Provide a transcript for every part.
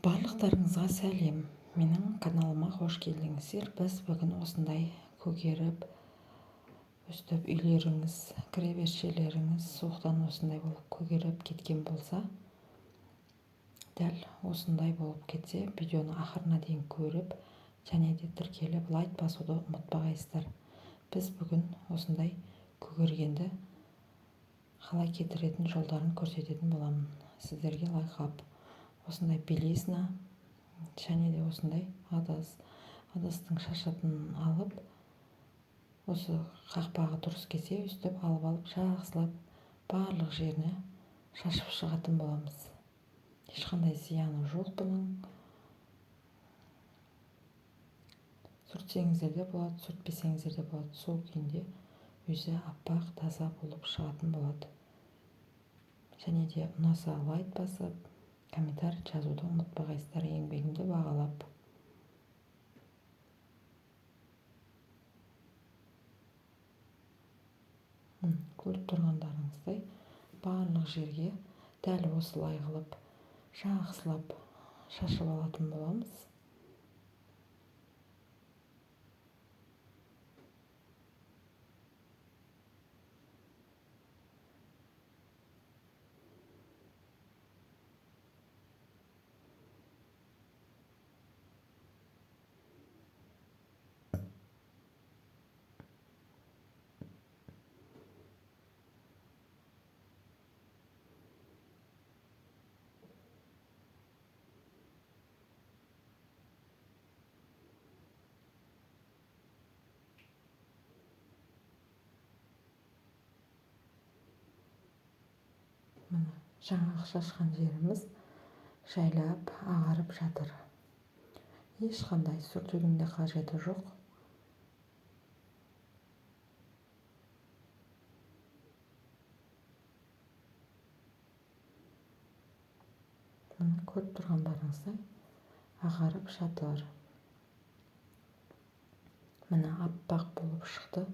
Барлықтарыңызға сәлем. Менің каналыма қош келдіңіздер. Біз бүгін осындай көгеріп, өстіп үйлеріңіз, кіребершелеріңіз суықтан осындай болып көгеріп кеткен болса, дәл осындай болып кетсе, видеоны ақырына дейін көріп, және де тіркеліп лайк басуды ұмытпағайсыздар. Біз бүгін осындай көгергенді қалай кетіретін жолдарын көрсететін боламын. Сіздерге лайықтап осындай белизна және де осындай адастың шашатынын алып, осы қақпағы дұрыс келсе өстіп алып жақсылап барлық жеріне шашып шығатын боламыз. Ешқандай зияны жоқ бұның. Сүртсеңіздер де болады, сүртпесеңіздер де болады. Сол күйінде өзі аппақ таза болып шығатын болады. Және де ұнаса лайк басып, комментарий жазуды ұмытпағайсыздар, еңбегімді бағалап. Көріп тұрғандарыңыздай барлық жерге дәл осылай қылып жақсылап шашып алатын боламыз. Міне, жаңағы шашқан жеріміз жайлап ағарып жатыр. Ешқандай сүртудің де қажеті жоқ. Міне, көріп тұрғандарыңыздай ағарып жатыр. Міне, аппақ болып шықты.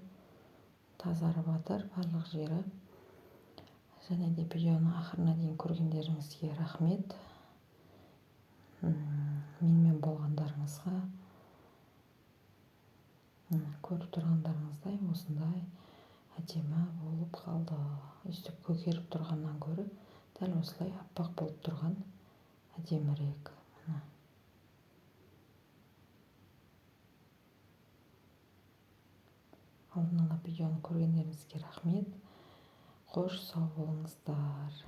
Тазарып жатыр барлық жері. Және де видеоны ақырына дейін көргендеріңізге рахмет. Менімен болғандарыңызға. Көріп тұрғандарыңыздай осындай әдемі болып қалды. Өстіп көгеріп тұрғаннан гөрі дәл осылай аппақ болып тұрған әдемірек. Алдын ала видеоны көргендеріңізге рахмет. Қош сау болыңыздар.